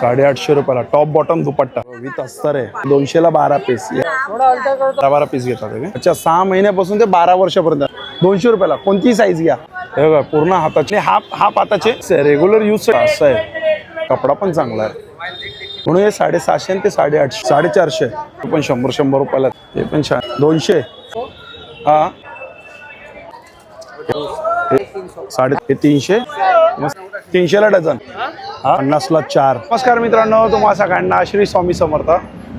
850 रुपयाला top bottom dupatta with अस्तर आहे. 200 ला 12 पीस. 12 पीस घेतात हे. अच्छा 6 महिन्यापासून ते 12 वर्षापर्यंत 200 रुपयाला कोणतीही साईज घ्या. हे बघा पूर्ण हाताचे हाफ हाताचे रेग्युलर यूज असं आहे. कपडा पण चांगला आहे म्हणून हे 750 ते 850 450 पण 100 रुपयाला. हे पण छान 200. हा 300 300 ला डझन. 50 ला 4. नमस्कार मित्रांनो, तुम्हा सगळ्यांना श्री स्वामी समर्थ.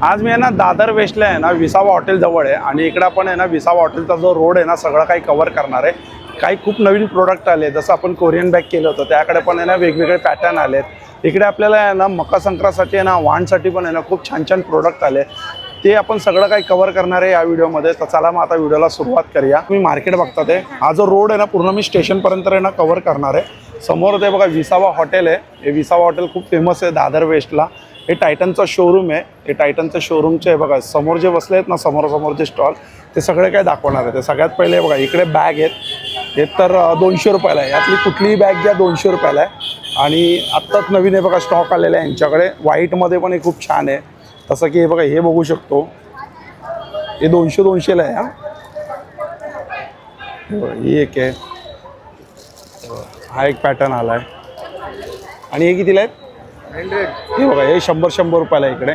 आज मी आहे ना दादर वेस्टला आहे ना विसावा हॉटेल जवळ आहे आणि इकडे आपण आहे ना विसावा हॉटेलचा जो रोड आहे ना सगळं काही कव्हर करणार आहे. काही खूप नवीन प्रोडक्ट आले, जसं आपण कोरियन बॅग केलं होतं त्याकडे पण आहे ना वेगवेगळे पॅटर्न आलेत. इकडे आपल्याला आहे ना मकर संक्रांतीसाठी आहे ना वाणसाठी पण आहे ना खूप छान छान प्रोडक्ट आले. ते आपण सगळं काही कव्हर करणार आहे या व्हिडिओमध्ये. तर चला मग आता व्हिडिओला सुरुवात करूया. मी मार्केट बघता ते हा जो रोड आहे ना पूर्ण मी स्टेशनपर्यंत आहे ना कव्हर करणार आहे. समोर ते बघा विसावा हॉटेल आहे. हे विसावा हॉटेल खूप फेमस आहे दादर वेस्टला. हे टायटनचं शोरूम आहे. हे टायटनचं शोरूमचे बघा समोर जे बसले आहेत ना समोर स्टॉल ते सगळे काय दाखवणार आहे. ते सगळ्यात पहिले बघा इकडे बॅग आहेत. हे तर 200 रुपयाला आहे. यातली कुठलीही बॅग घ्या 200 रुपयाला आहे. आणि आत्ताच नवीन आहे बघा स्टॉक आलेला आहे यांच्याकडे. व्हाईटमध्ये पण हे खूप छान आहे. तसं की हे बघा हे बघू शकतो. हे 200ला आहे. ही एक आहे. हा एक पॅटर्न आला आहे. आणि हे कितीला आहेत? 100. हे बघा हे 100 रुपयाला आहे इकडे.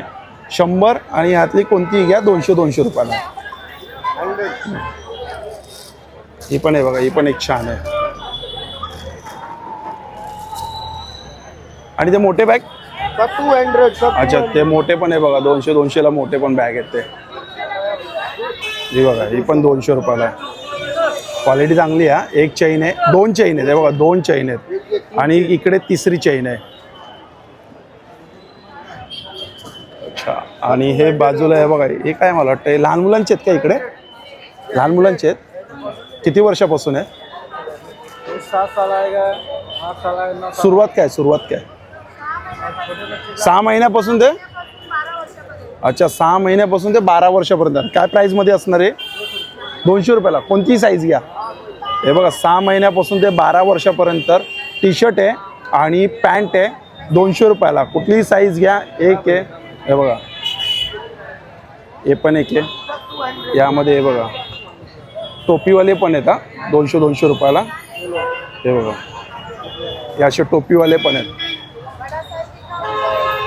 100 आणि ह्यातली कोणतीही घ्या 200 रुपयाला. ही पण आहे बघा, ही पण एक छान आहे. आणि ते मोठे बॅग 200. अच्छा ते मोठे पण आहे बघा 200ला मोठे पण बॅग आहेत ते. ही बघा ही पण 200 रुपयाला आहे. क्वालिटी चांगली आहे. एक चेन आहे, 2 चेन आहेत. हे बघा 2 चेन आहेत आणि इकडे तिसरी चेन आहे. अच्छा आणि हे बाजूला आहे बघा. हे काय मला वाटतं लहान मुलांचे आहेत का इकडे? लहान मुलांचे आहेत. किती वर्षापासून आहे? 7 साल आहे, 8 साल आहे. सुरुवात काय 6 महिन्यापासून ते अच्छा 6 महिन्यापासून ते 12 वर्षापर्यंत. काय प्राईजमध्ये असणार आहे? 200 रुपयाला कोणतीही साईज घ्या. हे बघा 6 महिन्यापासून ते 12 वर्षापर्यंत टी शर्ट आहे आणि पॅन्ट आहे 200 रुपयाला. कुठलीही साईज घ्या. एक आहे हे बघा, हे पण एक आहे. यामध्ये हे बघा टोपीवाले पण आहेत. 200 रुपयाला. हे बघा हे असे टोपीवाले पण आहेत.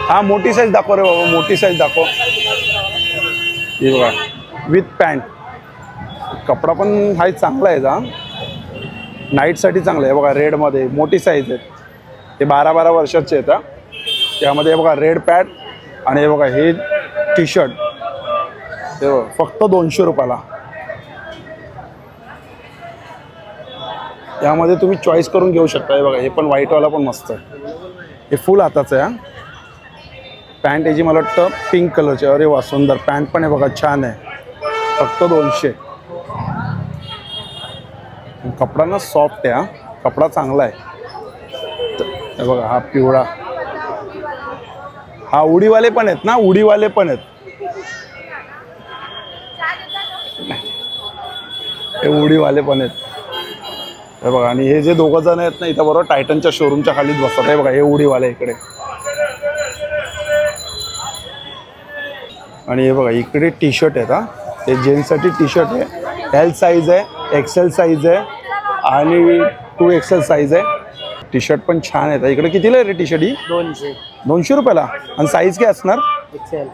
हा मोठी साईज दाखव रे बाबा, मोठी साईज दाखव. हे बघा विथ पॅन्ट. कपडा पण हा चांगला आहे. हा नाईटसाठी चांगला आहे. बघा रेडमध्ये मोठी साईज आहे. हे 12 वर्षाचे आहेत. त्यामध्ये हे बघा रेड पॅन्ट आणि हे बघा हे टी शर्ट. हे बघा फक्त 200 रुपयाला. यामध्ये तुम्ही चॉईस करून घेऊ शकता. हे बघा हे पण व्हाईटवाला पण मस्त आहे. हे फुल हाताचं आहे. पॅन्ट याची मला वाटतं पिंक कलरची. अरे वा सुंदर पॅन्ट पण आहे बघा छान आहे. फक्त 200. कपडा ना सॉफ्ट आहे. कपडा चांगला आहे. हे बघा हा पिवळा. हा उडीवाले पण आहेत ना, उडीवाले पण आहेत. हे उडीवाले पण आहेत. हे बघा आणि हे जे दोघं जण आहेत ना इथं बरोबर टायटनच्या शोरूमच्या खालीच बसतात. हे बघा हे उडीवाले इकडे. आणि हे बघा इकडे टी शर्ट आहेत. हे जेंट्ससाठी टी शर्ट आहे. एल साईज आहे, एक्सेल साईज आहे आणि 2XL साईज आहे. टी शर्ट पण छान आहेत. इकडे कितीला आहे रे टी शर्ट ही? 200 रुपयाला. आणि साईज काय असणार? एक्सेल.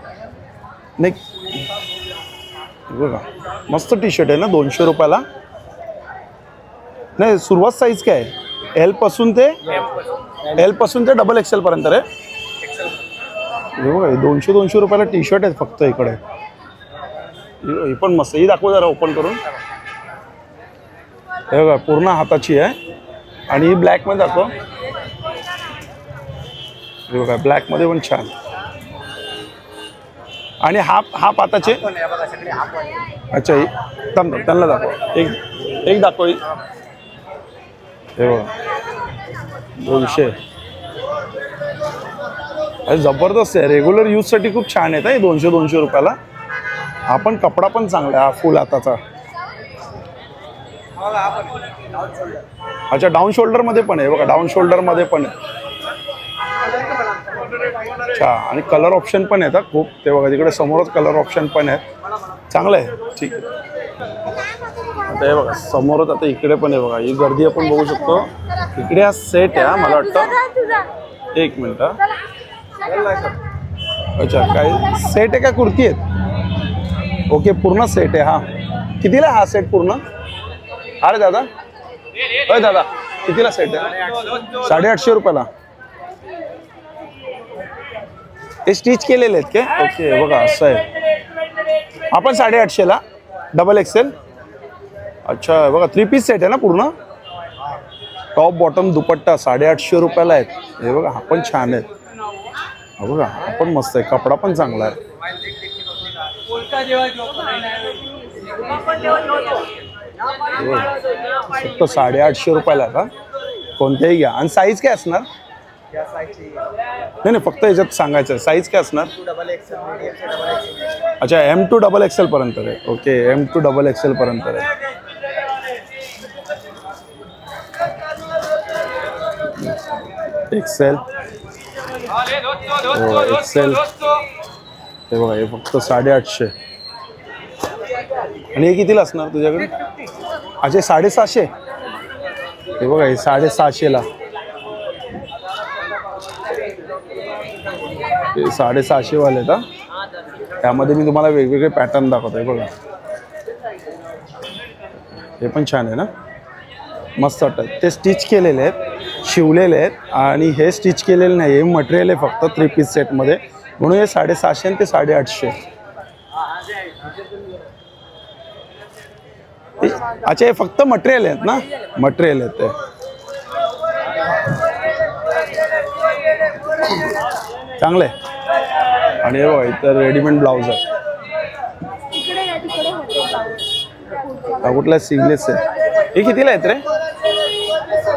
नाही बघा मस्त टी शर्ट आहे ना 200 रुपयाला. नाही सुरुवात साईज काय आहे? एल पासून ते XXL पर्यंत रे. हे बघा 200 रुपयाला टी शर्ट आहेत फक्त इकडे. ही पण मस्त. ही दाखव जरा ओपन करून. हे बघा पूर्ण हाताची आहे आणि ही ब्लॅकमध्ये दाखव. हे बघा ब्लॅकमध्ये पण छान. आणि हाफ हाताचे. अच्छा ही त्यांना दाखव. एक दाखव. हे बघा 200. अरे जबरदस्त आहे. रेग्युलर यूजसाठी खूप छान आहेत. 200 रुपयाला. हा पण कपडा पण चांगला आहे. हा फुल हाताचा. अच्छा डाऊन शोल्डरमध्ये पण आहे बघा. डाऊन शोल्डरमध्ये पण आहे. अच्छा, आणि कलर ऑप्शन पण आहेत हा खूप. ते बघा तिकडे समोरच कलर ऑप्शन पण आहेत. चांगलं आहे, ठीक आहे. आता हे बघा समोरच, आता इकडे पण आहे बघा, ही गर्दी आपण बघू शकतो. इकडे हा सेट आहे मला वाटतं. एक मिनिट हा. अच्छा, काय सेट आहे का कुर्ती आहेत? ओके, पूर्ण सेट आहे हा. कितीला हा सेट पूर्ण? अरे दादा, अरे दादा, कितीला सेट आहे? 850 रुपयाला. हे स्टिच केलेले आहेत काय? ओके, बघा असं आहे. आपण 850ला डबल एक्सेल. अच्छा, बघा 3 पीस सेट आहे ना पूर्ण. टॉप बॉटम दुपट्टा 850 रुपयाला आहेत. हे बघा, हा पण छान आहे. हा बघा, हा पण मस्त आहे, कपडा पण चांगला आहे. फक्त 850 रुपयाला का? कोणत्याही घ्या. आणि साईज काय असणार? नाही, फक्त याच्यात सांगायचं साईज काय असणार? अच्छा, M2 डबल एक्सेल पर्यंत आहे. ओके, M2 डबल एक्सेल पर्यंत आहे. XL, XL. हे बघा, हे फक्त 850. आणि हे कितीला असणार तुझ्याकडे? अच्छा, 750. हे बघा, हे 750ला. हे 750 वाले आहेत. त्यामध्ये मी तुम्हाला वेगवेगळे पॅटर्न दाखवतोय बघा. हे पण छान आहे ना, मस्त वाटतं. ते स्टिच केलेले आहेत, शिवलेले आहेत. आणि हे स्टिच केलेलं नाही, हे मटेरियल आहे फक्त 3 पीस सेटमध्ये. म्हणून हे 750 आणि ते 850. अच्छा, हे फक्त मटेरियल आहेत ना, मटेरियल आहेत ते. चांगलं आहे. आणि हे बघा, इथं रेडीमेड ब्लाऊज आहे. कुठला सिंगलेस आहे? हे कितीला आहेत रे?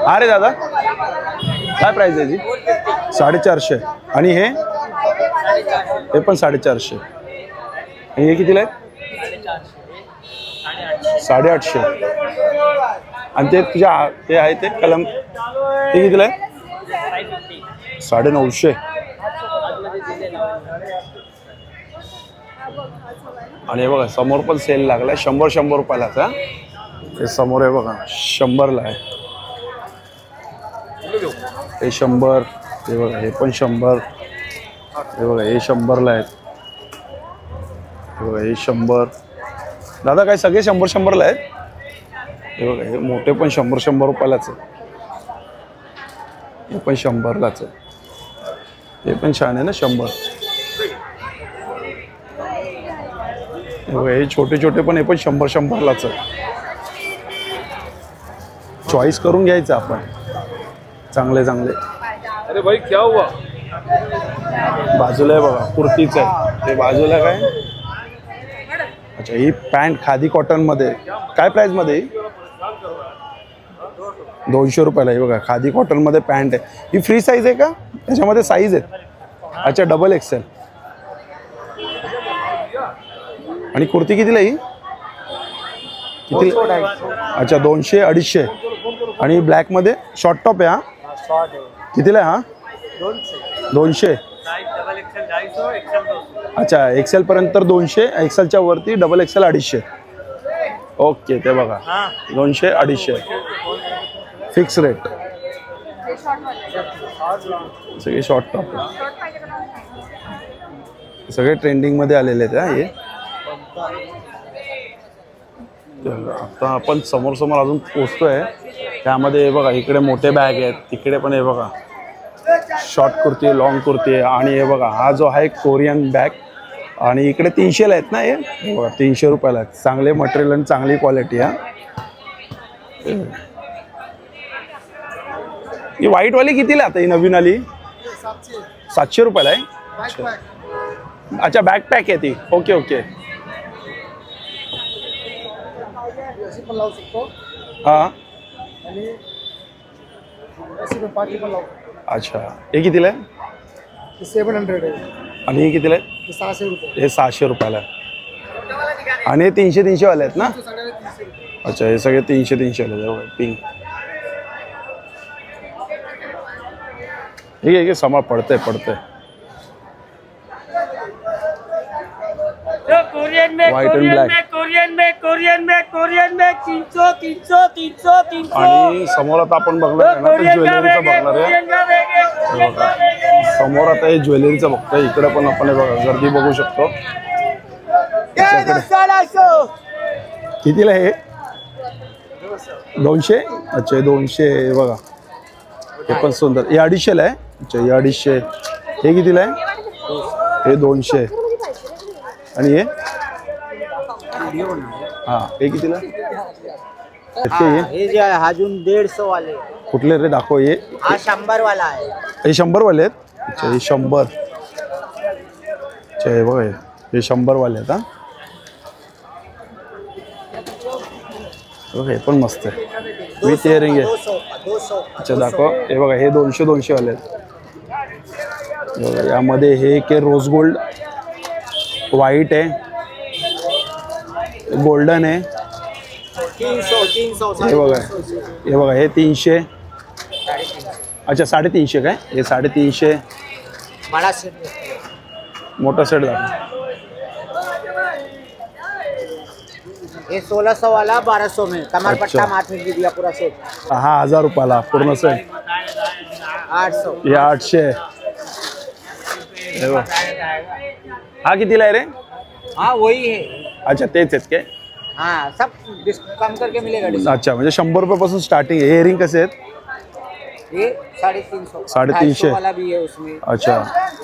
अरे दादा, काय प्राइस आहे जी? 450. आणि हे पण 450. आणि हे कितीला आहेत? 850. आणि ते तुझ्या ते आहे ते कलम, ते कितीला आहे? 950. आणि हे बघा, समोर पण सेल लागलाय 100 रुपयालाच. हे समोर आहे बघा, 100ला आहे. हे 100. हे बघा, हे पण 100. हे बघा, हे 100ला आहेत. हे बघा, हे 100. दादा, काय सगळे 100ला आहेत? हे बघा, हे मोठे पण 100 रुपयालाच आहे. हे पण 100लाच आहे. हे पण छान आहे ना, 100. हे बघा, हे छोटे छोटे पण, हे पण 100लाच आहे. चॉईस करून घ्यायचं आपण, चांगले चांगले. अरे भाई, क्या हुआ? बाजूला आहे बघा, कुर्तीच आहे ते बाजूला. काय? अच्छा, ही पॅन्ट खादी कॉटनमध्ये. काय प्राईजमध्ये? 200 रुपयाला. ही बघा, खादी कॉटनमध्ये पॅन्ट आहे. ही फ्री साईज आहे का? त्याच्यामध्ये साईज आहेत. अच्छा, डबल एक्सेल. आणि कुर्ती कितीला ही? किती? अच्छा, 200, 250. आणि ब्लॅकमध्ये शॉर्ट टॉप आहे हा. कितीला आहे हा? 200. अच्छा, एक्सेल पर्यंत 200, एक्सेलच्या वरती डबल एक्सेल 250. ओके, ते बघा, 200, 250 फिक्स रेट. सगळे शॉर्ट टॉप सगळे ट्रेंडिंगमध्ये आलेले आहेत हे. आता आपण समोर समोर अजून पोचतोय. त्यामध्ये बघा, इकडे मोठे बॅग आहेत, तिकडे पण हे बघा शॉर्ट कुर्ती, लॉंग कुर्ती आहे. आणि हे बघा, हा जो आहे कोरियन बॅग. आणि इकडे 300ला आहेत ना हे बघा, 300 रुपयाला आहेत. चांगले मटेरियल आणि चांगली क्वालिटी. हा, ही व्हाईटवाली कितीला आता? ही नवीन आली 700 रुपयाला आहे. अच्छा, बॅकपॅक आहे ती. Okay okay. हां, अच्छा, हे कितीला आहे? 700 आहे. आणि हे कितीला आहे? 600 रुपये. हे 600 रुपयाला आहे. आणि हे 300 वाले आहेत ना? अच्छा, हे सगळे 300 वाले आहेत. पिंक. हे सांभाळ, पडतंय. कोरियन में White and कोरियन black. में कोरियन में कोरियन में कोरियन में 300 300 300 300 आणि समोर आता आपण बघणार आहे ना ते कोरियन का ज्वेलरीचं बेगे बघणार आहे. कोरियन का बेगे कोरियन का बेगे समोर आता हे ज्वेलरीचं बघतोय. इकडे पण आपण हे बघा गर्दी बघू शकतो. कितीला हे 200. अच्छा हे 200 हे बघा. हे पण सुंदर. हे 250 ला आहे. अच्छा हे 250. हे कितीला आहे? हे 200. आणि हे हा हे कितीला? हे जे आहे अजून 150 वाले कुठले रे दाखव. हे हा 100 वाला आहे. हे 100 वाले आहेत. अच्छा हे 100. अच्छा हे बघा हे 100 वाले आहेत. हा बघा हे पण मस्त आहे. विथ इयरिंग आहे. 200 अच्छा दाखव. हे बघा हे 200 200 वाले आहेत. बघा यामध्ये हे के रोज गोल्ड व्हाईट आहे, गोल्डन आहे. 300 हे बघा हे बघा हे 300. अच्छा 350 काय? हे 350. बड़ा सेट मोठा सेट दाखव. ये 1600 वाला 1200 में कमर अच्छा. पट्टा माथ में दिया पूरा सेट हा 1000 रुपयाला पूर्ण सेट. 800 हे 800 आहे. हे बघ. हा कितीला आहे रे? हाँ वही है. अच्छा तेच आहेत काय? हाँ सब कम करके मिलेगा डिस्काउंट. अच्छा म्हणजे 100 रुपयापासून स्टार्टिंग आहे. इयरिंग कसे आहेत? ये 350 350 वाला भी है उसमें. अच्छा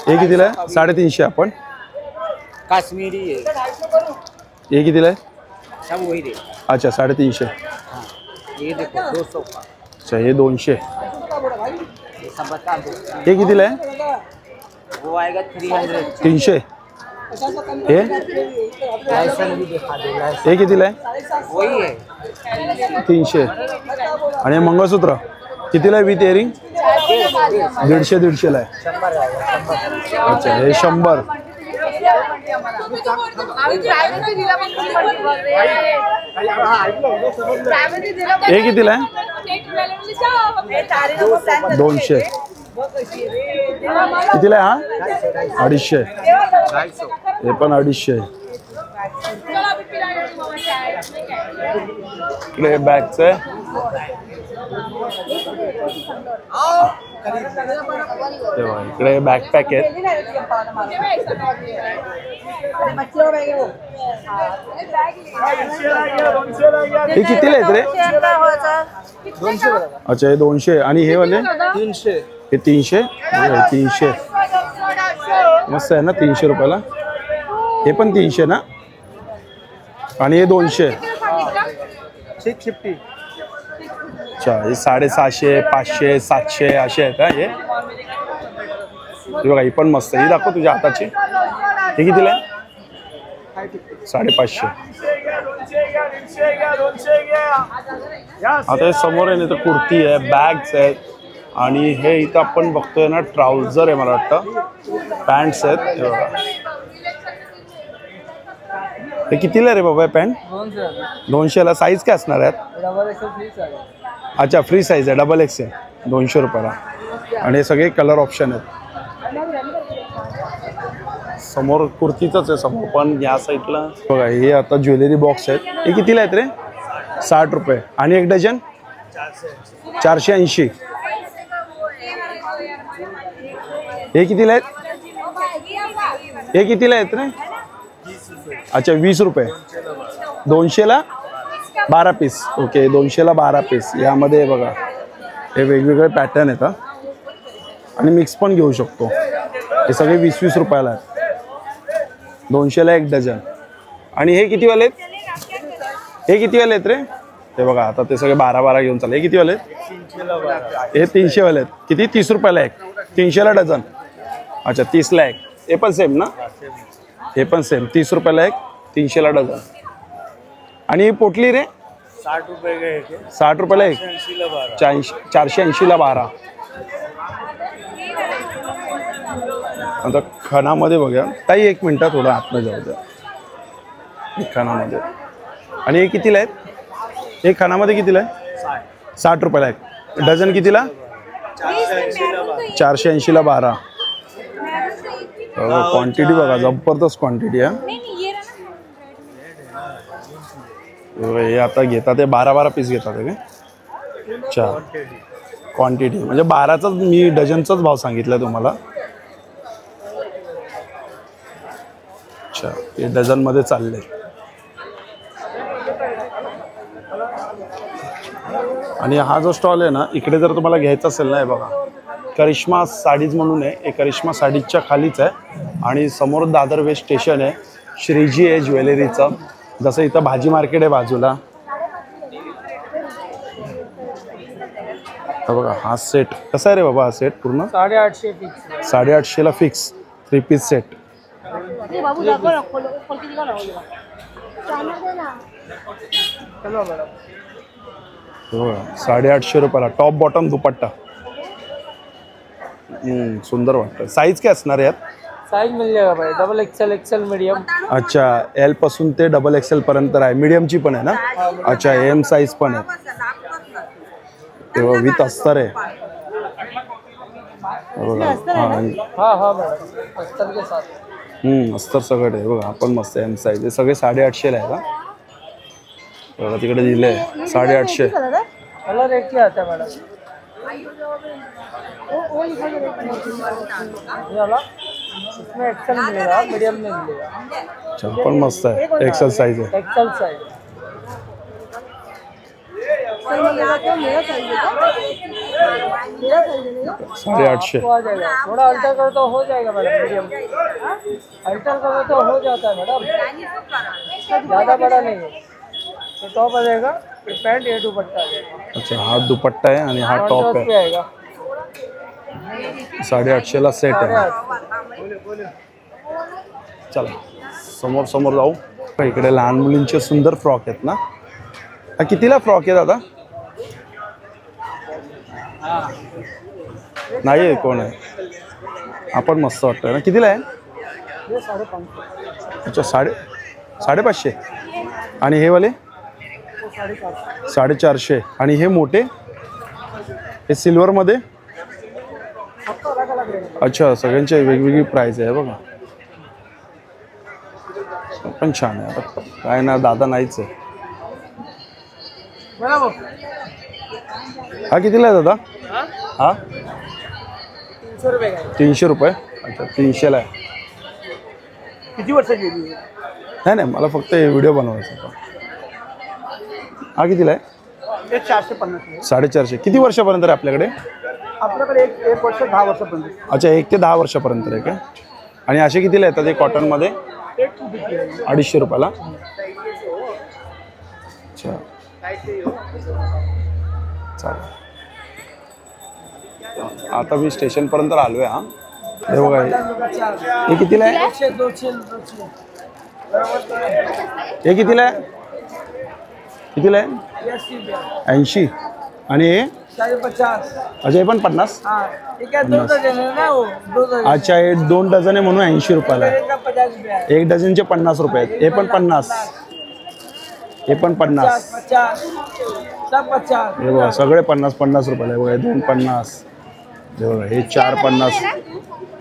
हे कितीला आहे? 350 आपण. कश्मीरी है हे कितीला आहे? सब वही दे. अच्छा 350. हाँ ये देखो 200 का. अच्छा हे 200. ये सब बता दो. हे कितीला आहे? वो आएगा 300. 300. हे लाइसेंस भी दिखा दो. लाइसेंस हे कितीला आहे? वही है. 300. आणि हे मंगळसूत्र कितीला आहे विथ इयरिंग? 150 ला आहे. 100 आएगा. अच्छा हे 100. हे कितीला आहे? 200. कितीला आहे हा? 250. हे पण 250 आहे. इकडे बॅगचं आहे. तेव्हा इकडे बॅकपॅक आहेत. हे कितीला आहेत रे? अच्छा हे 200. आणि हे वाले 300. हे 300. 300 मस्त आहे ना 300 रुपयाला. हे पण 300 ना. आणि हे 200. 650. अच्छा हे 750 500 700 असे आहेत. हे बघा ही पण मस्त आहे. ही दाखव तुझ्या हाताची. हे कितीला आहे? 550. आता हे समोर आहे ना तर कुर्ती आहे, बॅग्स आहेत. आणि हे इथं आपण बघतोय ना ट्राउझर आहे मला वाटतं. पॅन्ट्स आहेत. हे बघा हे कितीला रे बाबा पॅन्ट? 200ला. साईज काय असणार आहेत? अच्छा फ्री साईज आहे. डबल एक्स आहे. 200 रुपयाला. आणि हे सगळे कलर ऑप्शन आहेत. समोर कुर्तीचंच आहे समोर पण या साईडला बघा हे आता ज्वेलरी बॉक्स आहेत. हे कितीला आहेत रे? 60 रुपये. आणि एक डझन 480. हे कितीला आहेत? हे कितीला आहेत रे? अच्छा 20 रुपये. 200ला 12 पीस. ओके 200ला 12 पीस. यामध्ये बघा हे वेगवेगळे पॅटर्न आहेत. आणि मिक्स पण घेऊ शकतो. हे सगळे 20-20 रुपयाला आहेत. 200ला एक डझन. आणि हे कितीवाले आहेत? हे कितीवाले आहेत रे? ते बघा आता ते सगळे 12-12 घेऊन चालले. हे कितीवाले आहेत? हे 300 वाले आहेत. किती? 30 रुपयाला एक. 300ला डझन. अच्छा 30ला एक. हे पण सेम ना? हे पण सेम 30 रुपयाला एक 300ला डझन. आणि ही पोटली रे? 60 रुपये का एक. 60 रुपयाला एक. 480ला 12. आता खणामध्ये बघा ताई. एक मिनटं थोडं आतमध्ये जाऊ द्या. खणामध्ये. आणि हे कितीला आहेत? हे खणामध्ये कितीला आहे? 60 रुपयाला एक. डझन कितीला? 480ला 12. क्वांटिटी बघा, जबरदस्त क्वांटिटी आहे. हे आता घेतात ते 12 पीस घेतात हे काय. अच्छा, क्वांटिटी म्हणजे 12चाच मी डझनचाच भाव सांगितला तुम्हाला. अच्छा, हे डझनमध्ये चालले. आणि हा जो स्टॉल आहे ना, इकडे जर तुम्हाला घ्यायचा असेल ना, हे बघा करिश्मा साडीज म्हणून आहे. हे करिश्मा साडीजच्या खालीच आहे. आणि समोर दादर वेस्ट स्टेशन आहे. श्रीजी आहे ज्वेलरीचं. जसं इथं भाजी मार्केट आहे बाजूला. हा बघा, हा सेट कसा आहे रे बाबा? हा सेट पूर्ण 850 फिक्स. 850ला फिक्स 3 पीस सेट. चलो मॅडम. 850 रुपयाला टॉप बॉटम दुपट्टा. सुंदर वाटतं. साईज काय असणार यात? साइज मिल जाएगा भाई, डबल एक्सएल, एक्सएल मीडियम. अच्छा, एल पासून ते डबल एक्सेल पर्यंत आहे. मीडियमची पण आहे ना? अच्छा, एम साईज पण आहे. तेव्हा विथ अस्तर आहे. बघा, हाँ हाँ मैडम, अस्तर के साथ. अस्तर सगळं आहे बघा. आपण मस्त एम साईज. हे सगळे 850ला आहे का? बघा तिकडे दिले 850. कलर एक ही आता है मैडम. ये वाला इसमें एक्सेल मिलेगा, मीडियम में मिलेगा. अच्छा, पण मस्त आहे. एक्सेल साईज आहे. XL size. $850. आ जाएगा. थोड़ा अल्टर करो तो हो जाएगा मैडम, मीडियम. अल्टर करो तो हो जाता है मैडम, ज़्यादा बड़ा नहीं है. तो टॉप आ जाएगा, ये पैंट, ये दुपट्टा आ जाएगा. अच्छा, हा दुपट्टा आहे आणि हा टॉप 110 पे आहे. आएगा. 850ला सेट आहे. चला समोर समोर जाऊ. इकडे लहान मुलींचे सुंदर फ्रॉक आहेत ना. हा कितीला फ्रॉक आहे दादा? नाही आहे, कोण आहे? आपण मस्त वाटतंय ना. कितीला आहे? ये 550. अच्छा, 550. आणि हे वाले 450. आणि हे मोठे हे सिल्वरमध्ये. अच्छा, सगळ्यांची वेगवेगळी प्राइस आहे बघा. पण छान आहे. आता काय ना, दादा नाहीच आहे. हा कितीला आहे दादा? हा 300 रुपये का. 300 रुपये. अच्छा, 300ला आहे. किती वर्ष गेली? नाही नाही, मला फक्त व्हिडिओ बनवायचा होता. हा कितीला आहे? 450. 450. किती वर्षापर्यंत आहे आपल्याकडे? आपल्याकडे एक वर्ष 10 वर्षापर्यंत. अच्छा, 1 ते 10 वर्षापर्यंत आहे का? आणि असे कितीला येतात हे कॉटनमध्ये? 250 रुपयाला. अच्छा, चालेल. आता मी स्टेशनपर्यंत आलोय. हा हे बघा, हे कितीला आहे? हे कितीला आहे? कितीला आहे? 80. आणि हे 50. अच्छा, हे पण 50. ठीक है, 2 डझन है ना वो, 2 डझन. अच्छा, हे 2 डझन आहे म्हणून 80 रुपयाला आहे. का 50 रुपये है. 1 डझनचे 50 रुपये आहेत. हे पण 50. हे पण 50. 50 सब 50. हे बघा, सगळे 50 रुपयाला आहे बघा. हे 2 50. हे बघा, हे 4 50.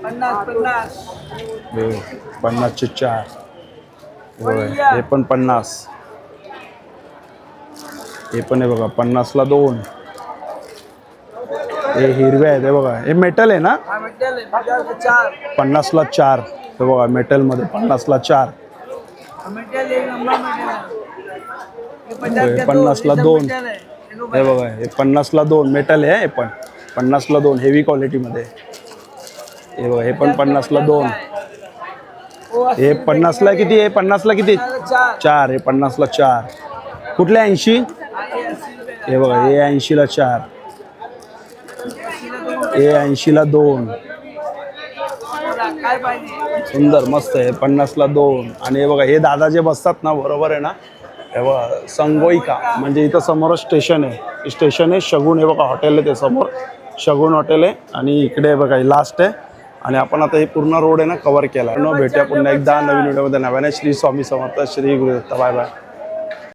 50. हे 50चे 4. हे बघा, हे पण 50. हे पण आहे बघा, 50ला 2. हे हिरवे आहेत. हे बघा, हे मेटल आहे ना. 50ला 4. हे बघा, मेटलमध्ये 50ला 4. हे 50ला 2. हे बघा, हे 50ला 2 मेटल आहे. हे पण 50ला 2 हेवी क्वालिटीमध्ये. हे बघा, हे पण 50ला 2. हे 50ला किती आहे? 50ला किती? 4. हे 50ला 4. कुठले 80? हे बघा, हे 80ला 4. हे 80ला 2. सुंदर मस्त आहे. 50ला 2. आणि हे बघा, हे दादा जे बसतात ना, बरोबर आहे ना. हे बघा, संगोईका म्हणजे इथं समोरच स्टेशन आहे. स्टेशन आहे शगुन. हे बघा, हॉटेल आहे ते समोर. शगुन हॉटेल आहे. आणि इकडे बघा, लास्ट आहे. आणि आपण आता हे पूर्ण रोड आहे ना कव्हर केला. भेटूया पुन्हा एकदा नवीन व्हिडिओमध्ये. नव्याने श्री स्वामी समर्थ. श्री गुरुदत्त. Bye bye.